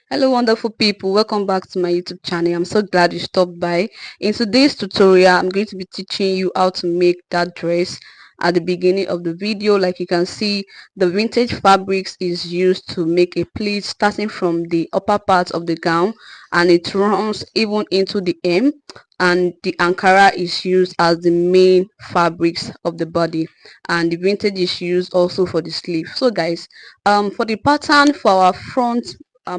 Hello wonderful people, welcome back to my YouTube channel. I'm so glad you stopped by. In today's tutorial, I'm going to be teaching you how to make that dress. At the beginning of the video, like you can see, the vintage fabrics is used to make a pleat starting from the upper part of the gown, and it runs even into the hem, and the Ankara is used as the main fabrics of the body, and the vintage is used also for the sleeve. So guys, for the pattern for our front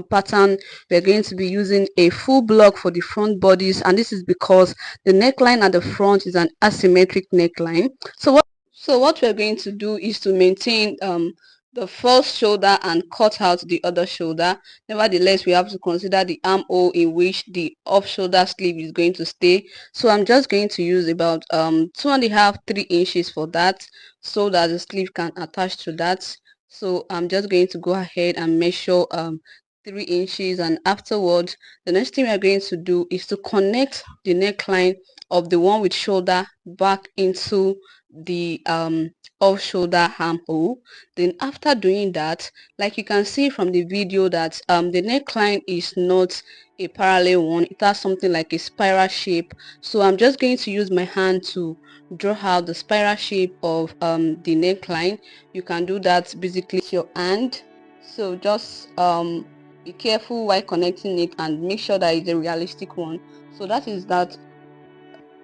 pattern, we're going to be using a full block for the front bodies, and this is because the neckline at the front is an asymmetric neckline. So what we're going to do is to maintain the first shoulder and cut out the other shoulder. Nevertheless, we have to consider the armhole in which the off shoulder sleeve is going to stay. So I'm just going to use about 2.5 3 inches for that, so that the sleeve can attach to that. So I'm just going to go ahead and measure 3 inches, and afterwards the next thing we're going to do is to connect the neckline of the one with shoulder back into the off shoulder armhole. Then after doing that, like you can see from the video, that the neckline is not a parallel one, it has something like a spiral shape. So I'm just going to use my hand to draw out the spiral shape of the neckline. You can do that basically with your hand. So just be careful while connecting it and make sure that it's a realistic one. So that is that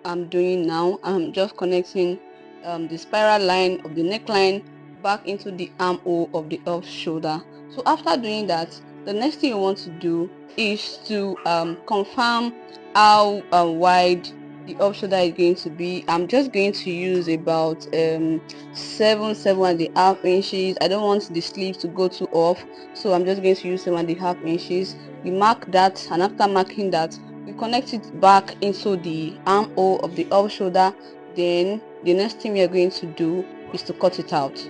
I'm doing now. I'm just connecting the spiral line of the neckline back into the armhole of the off shoulder. So after doing that, the next thing you want to do is to confirm how wide the off shoulder is going to be. I'm just going to use about 7.5 inches. I don't want the sleeve to go too off, so I'm just going to use 7.5 inches. We mark that, and after marking that, we connect it back into the armhole of the off shoulder. Then the next thing we are going to do is to cut it out.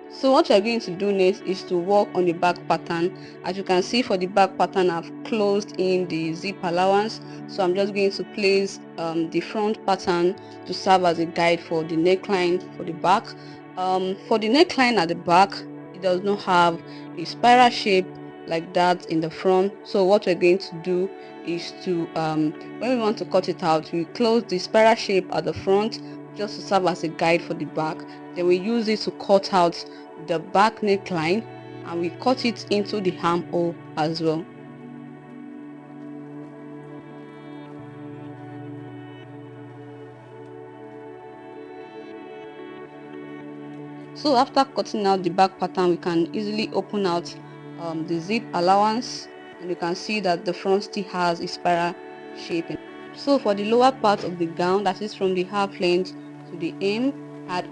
So what we are going to do next is to work on the back pattern. As you can see, for the back pattern, I've closed in the zip allowance, so I'm just going to place the front pattern to serve as a guide for the neckline for the back. For the neckline at the back, it does not have a spiral shape like that in the front. So what we're going to do is to when we want to cut it out, we close the spiral shape at the front just to serve as a guide for the back. Then we use it to cut out the back neckline, and we cut it into the armhole as well. So after cutting out the back pattern, we can easily open out the zip allowance, and you can see that the front still has a spiral shape. So for the lower part of the gown, that is from the half length to the hem, I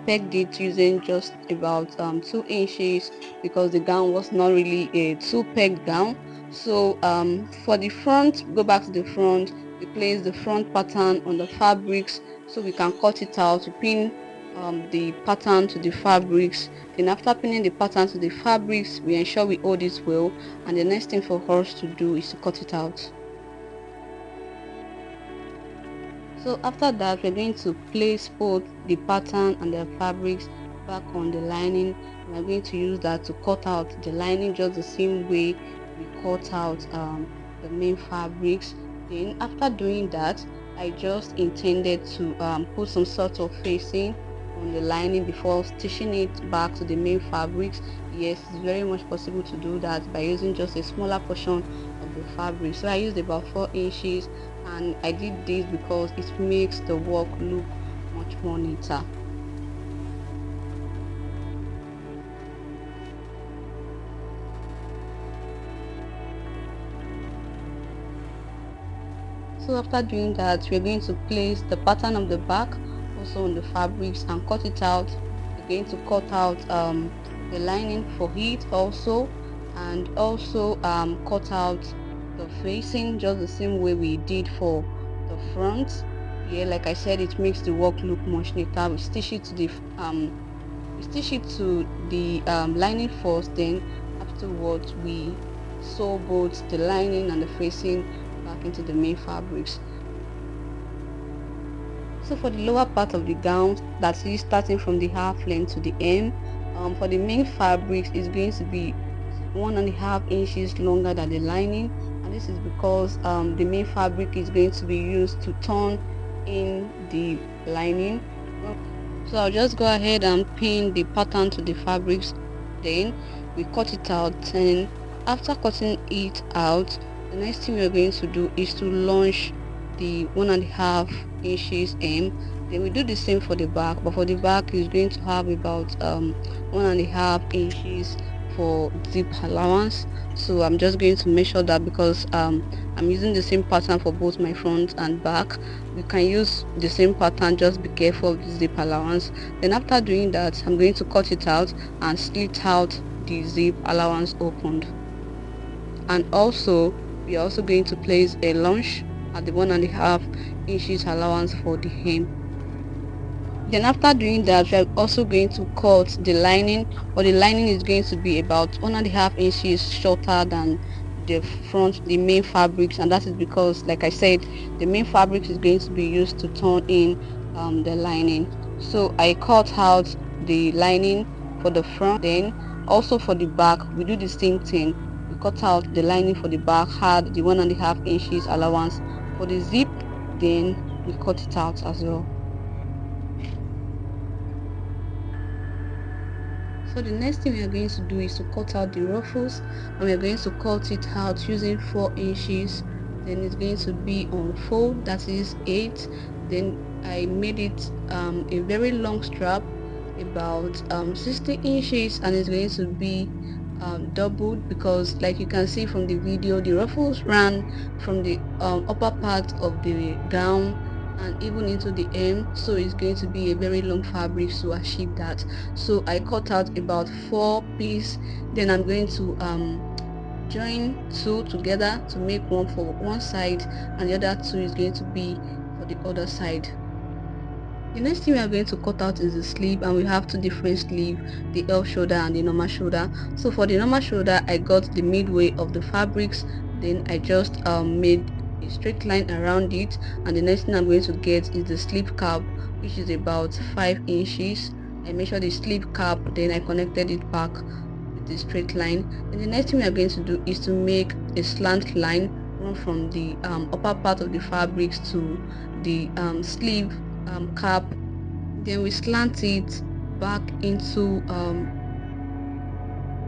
pegged it using just about 2 inches, because the gown was not really a two pegged gown. So for the front, go back to the front, we place the front pattern on the fabrics so we can cut it out. We pin the pattern to the fabrics. Then after pinning the pattern to the fabrics, we ensure we hold it well, and the next thing for us to do is to cut it out. So after that, we're going to place both the pattern and the fabrics back on the lining. We're going to use that to cut out the lining just the same way we cut out the main fabrics. Then after doing that, I just intended to put some sort of facing on the lining before stitching it back to the main fabrics. Yes, it's very much possible to do that by using just a smaller portion of the fabric. So I used about 4 inches, and I did this because it makes the work look much more neater. So after doing that, we're going to place the pattern of the back also on the fabrics and cut it out. We're going to cut out the lining for it also, and also cut out the facing just the same way we did for the front. Yeah, like I said, it makes the work look much neater. We stitch it to the lining first, then afterwards we sew both the lining and the facing back into the main fabrics. So for the lower part of the gown, that is starting from the half length to the hem, for the main fabrics is going to be 1.5 inches longer than the lining, and this is because the main fabric is going to be used to turn in the lining. So I'll just go ahead and pin the pattern to the fabrics, then we cut it out. And after cutting it out, the next thing we're going to do is to launch the 1.5 inches hem. Then we do the same for the back, but for the back is going to have about 1.5 inches for zip allowance. So I'm just going to measure that because I'm using the same pattern for both my front and back. You can use the same pattern, just be careful of the zip allowance. Then after doing that, I'm going to cut it out and slit out the zip allowance opened. And also we are also going to place a lunge at the 1.5 inches allowance for the hem. Then after doing that, we are also going to cut the lining, or the lining is going to be about 1.5 inches shorter than the front, the main fabrics, and that is because, like I said, the main fabric is going to be used to turn in the lining. So I cut out the lining for the front. Then also for the back, we do the same thing. We cut out the lining for the back, had the 1.5 inches allowance for the zip, then we cut it out as well. So the next thing we are going to do is to cut out the ruffles, and we are going to cut it out using 4 inches. Then it's going to be on fold, that is 8. Then I made it a very long strap, about 60 inches, and it's going to be doubled because, like you can see from the video, the ruffles ran from the upper part of the gown and even into the hem, so it's going to be a very long fabric to achieve that. So I cut out about 4 pieces. Then I'm going to join 2 together to make one for one side, and the other 2 is going to be for the other side. The next thing we are going to cut out is the sleeve, and we have 2 different sleeves, the elf shoulder and the normal shoulder. So for the normal shoulder, I got the midway of the fabrics, then I just made a straight line around it, and the next thing I'm going to get is the sleeve cap, which is about 5 inches. I measured the sleeve cap, then I connected it back with the straight line. And the next thing we are going to do is to make a slant line run from the upper part of the fabrics to the sleeve cap. Then we slant it back into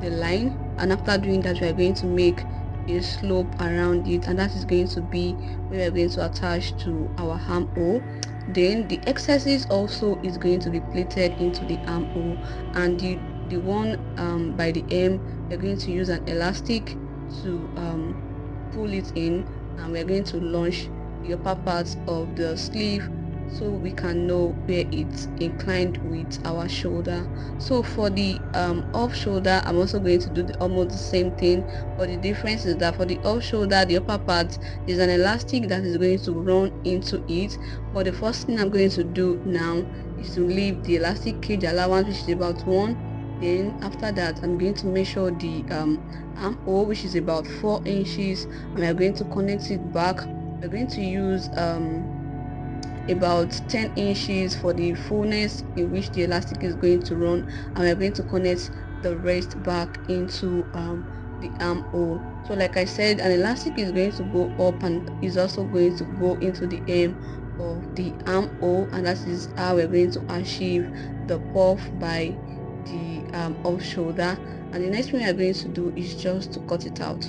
the line, and after doing that, we are going to make a slope around it, and that is going to be where we are going to attach to our armhole. Then the excesses also is going to be pleated into the armhole, and the one by the hem, we're going to use an elastic to pull it in, and we're going to launch the upper parts of the sleeve so we can know where it's inclined with our shoulder. So for the off shoulder, I'm also going to do almost the same thing, but the difference is that for the off shoulder, the upper part, is an elastic that is going to run into it. But the first thing I'm going to do now is to leave the elastic cage allowance, which is about 1. Then after that, I'm going to measure the armhole, which is about 4 inches, and we're going to connect it back. We're going to use about 10 inches for the fullness in which the elastic is going to run, and we're going to connect the rest back into the armhole. So like I said, an elastic is going to go up and is also going to go into the hem of the armhole, and that is how we're going to achieve the puff by the off shoulder. And the next thing we are going to do is just to cut it out.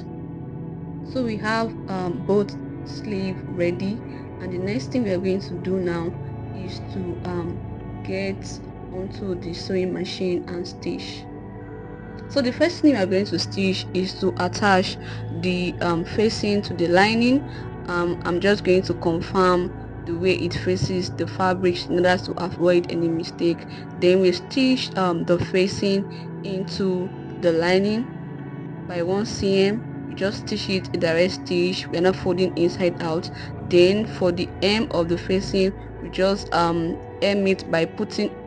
So we have both sleeve ready, and the next thing we are going to do now is to get onto the sewing machine and stitch. So the first thing we are going to stitch is to attach the facing to the lining. I'm just going to confirm the way it faces the fabric in order to avoid any mistake. Then we stitch the facing into the lining by 1 cm. You just stitch it a direct stitch, we're not folding inside out. Then for the hem of the facing, we just hem it by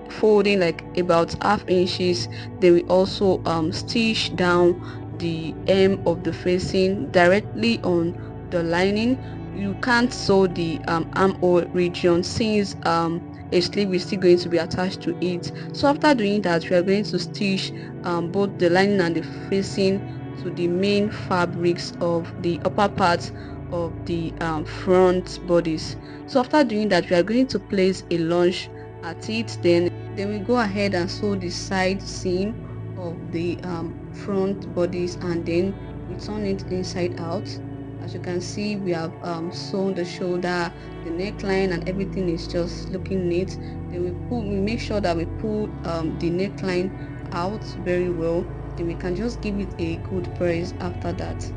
folding like about half inches. Then we also stitch down the hem of the facing directly on the lining. you can't sew the armhole region, since a sleeve is still going to be attached to it. So after doing that, we are going to stitch both the lining and the facing to the main fabrics of the upper part of the front bodies. So after doing that, we are going to place a lunge at it. Then we go ahead and sew the side seam of the front bodies, and then we turn it inside out. As you can see, we have sewn the shoulder, the neckline, and everything is just looking neat. Then we make sure that we pull the neckline out very well. Then we can just give it a good press after that.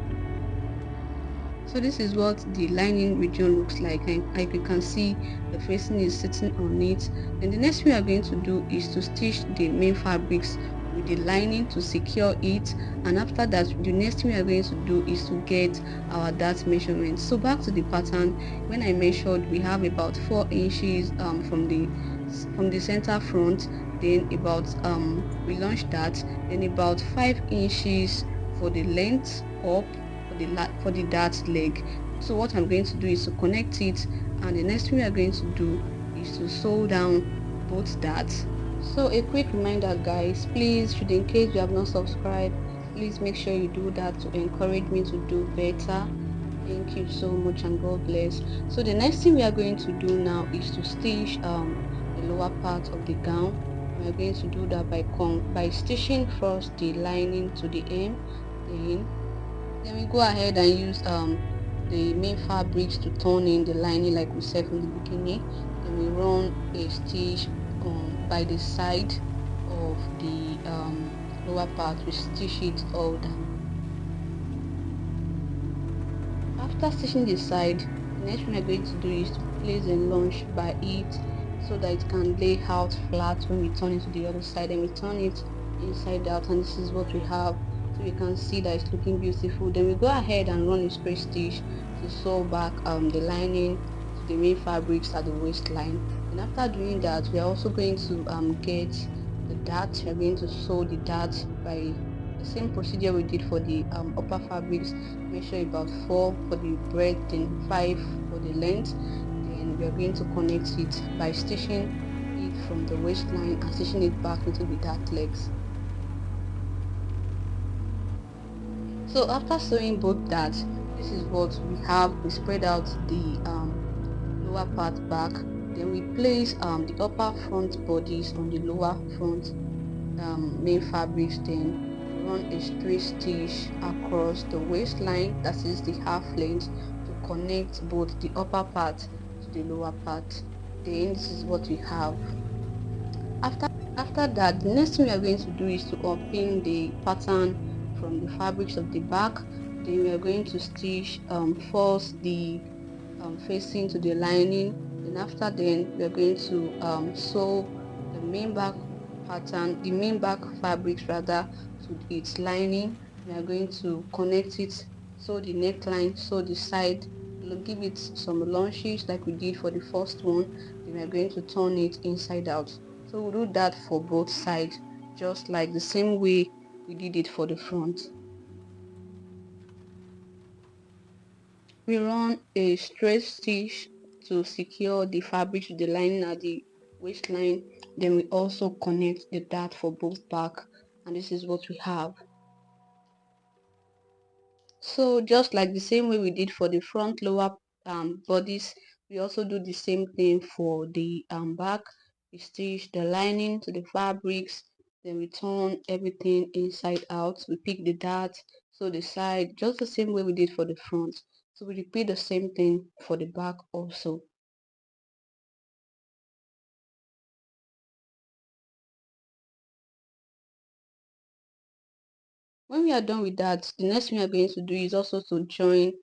So this is what the lining region looks like, and like you can see, the facing is sitting on it. And the next thing we are going to do is to stitch the main fabrics with the lining to secure it. And after that, the next thing we are going to do is to get our dart measurement. So back to the pattern, when I measured, we have about 4 inches from the center front, then about we launched that, then about 5 inches for the length up for the dart leg. So what I'm going to do is to connect it, and the next thing we are going to do is to sew down both darts. So a quick reminder, guys, please, should in case you have not subscribed, please make sure you do that to encourage me to do better. Thank you so much, and God bless. So the next thing we are going to do now is to stitch the lower part of the gown. We are going to do that by stitching first the lining to the hem. Then we go ahead and use the main fabrics to turn in the lining like we said from the beginning. Then we run a stitch by the side of the lower part. We stitch it all down. After stitching the side, the next thing we're going to do is to place a lunge by it so that it can lay out flat when we turn it to the other side, and we turn it inside out, and this is what we have. So you can see that it's looking beautiful. Then we go ahead and run a straight stitch to sew back the lining to the main fabrics at the waistline. And after doing that, we are also going to get the dart. We are going to sew the dart by the same procedure we did for the upper fabrics. Measure about 4 for the breadth and 5 for the length. Then we are going to connect it by stitching it from the waistline and stitching it back into the dart legs. So after sewing both darts, this is what we have. We spread out the lower part back, then we place the upper front bodies on the lower front main fabrics. Then run a straight stitch across the waistline, that is the half length, to connect both the upper part to the lower part. Then this is what we have. After that, the next thing we are going to do is to unpin the pattern from the fabrics of the back. Then we are going to stitch first the facing to the lining. Then after then we are going to sew the main back pattern, the main back fabrics rather, to its lining. We are going to connect it, sew the neckline, sew the side, give it some lunges like we did for the first one. Then we are going to turn it inside out. So we'll do that for both sides, just like the same way we did it for the front. We run a straight stitch to secure the fabric to the lining at the waistline. Then we also connect the dart for both back, and this is what we have. So just like the same way we did for the front lower bodies, we also do the same thing for the back. We stitch the lining to the fabrics, then we turn everything inside out. We pick the dart, so the side, just the same way we did for the front. So we repeat the same thing for the back also. When we are done with that, the next thing we are going to do is also to join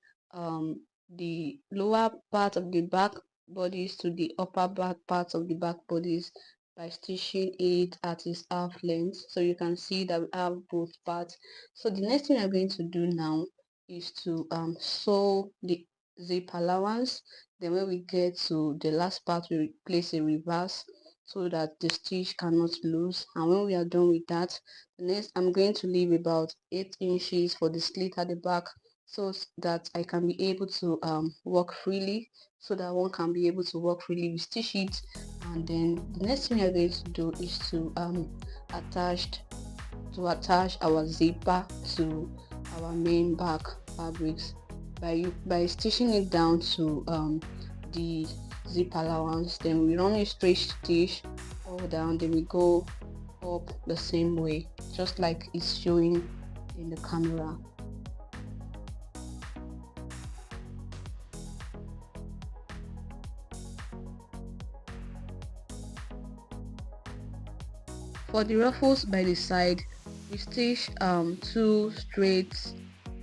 the lower part of the back bodies to the upper back part of the back bodies by stitching it at its half length. So you can see that we have both parts. So the next thing we are going to do now is to sew the zip allowance. Then when we get to the last part, we place a reverse so that the stitch cannot lose. And when we are done with that, next I'm going to leave about 8 inches for the slit at the back, so that I can be able to walk freely, so that one can be able to walk freely. We stitch it, and then the next thing we are going to do is to attach our zipper to our main back fabrics by stitching it down to the zip allowance. Then we run a straight stitch all down, then we go up the same way, just like it's showing in the camera. For the ruffles by the side, we stitch two straight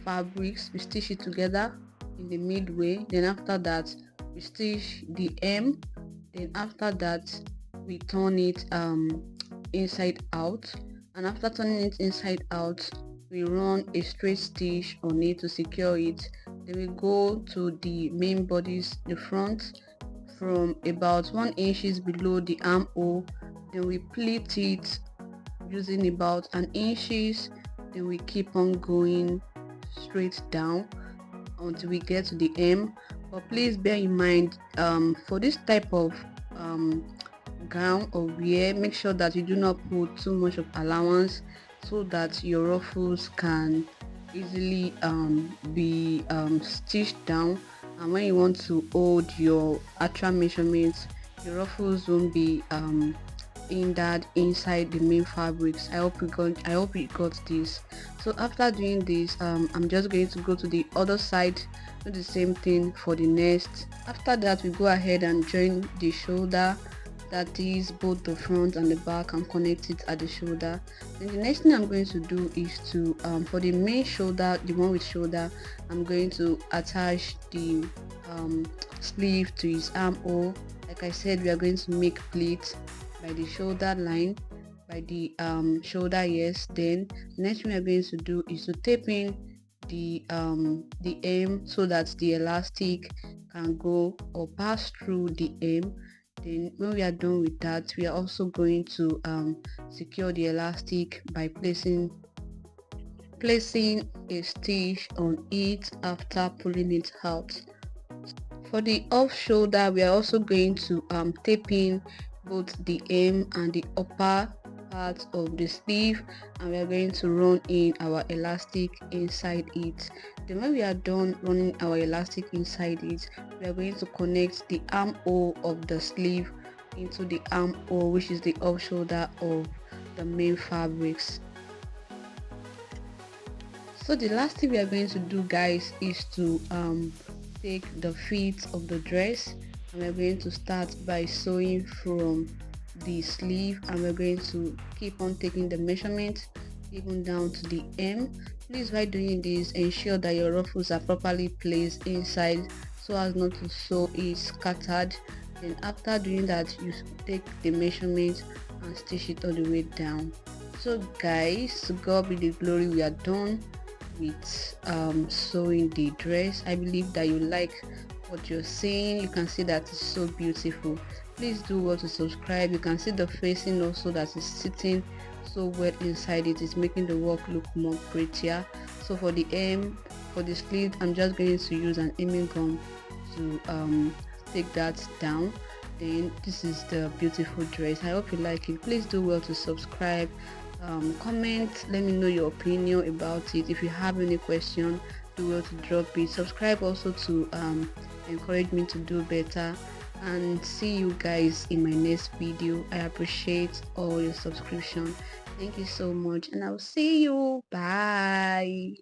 fabrics. We stitch it together in the midway. Then after that, we stitch the hem. Then after that, we turn it inside out. And after turning it inside out, we run a straight stitch on it to secure it. Then we go to the main bodice, the front, from about 1 inches below the armhole. Then we pleat it using about an inches. Then we keep on going straight down until we get to the hem. But please bear in mind, for this type of gown or wear, make sure that you do not put too much of allowance, so that your ruffles can easily be stitched down, and when you want to hold your actual measurements, your ruffles won't be in that inside the main fabrics. I hope you got this. So after doing this, I'm just going to go to the other side, do the same thing for the next. After that, we go ahead and join the shoulder, that is both the front and the back, and connect it at the shoulder. Then the next thing I'm going to do is to for the main shoulder, the one with shoulder, I'm going to attach the sleeve to his armhole. Like I said, we are going to make pleats by the shoulder line, by the shoulder. Yes, then next thing we are going to do is to tape in the hem, so that the elastic can go or pass through the hem. Then when we are done with that, we are also going to secure the elastic by placing a stitch on it after pulling it out. For the off shoulder, we are also going to tape in both the hem and the upper part of the sleeve, and we are going to run in our elastic inside it. Then when we are done running our elastic inside it, we are going to connect the armhole of the sleeve into the armhole, which is the off shoulder of the main fabrics. So the last thing we are going to do, guys, is to take the feet of the dress, and we're going to start by sewing from the sleeve, and we're going to keep on taking the measurement even down to the hem. Please, while doing this, ensure that your ruffles are properly placed inside so as not to sew it scattered. Then after doing that, you take the measurement and stitch it all the way down. So guys, to God be the glory, we are done with sewing the dress. I believe that you like what you're seeing. You can see that it's so beautiful. Please do well to subscribe. You can see the facing also that is sitting so well inside it. Is making the work look more prettier. So for the hem, for the sleeve, I'm just going to use an hemming gun to take that down. Then this is the beautiful dress. I hope you like it. Please do well to subscribe, comment, let me know your opinion about it. If you have any question, do well to drop it. Subscribe also to encourage me to do better, and see you guys in my next video. I appreciate all your subscription. Thank you so much, and I'll see you. Bye.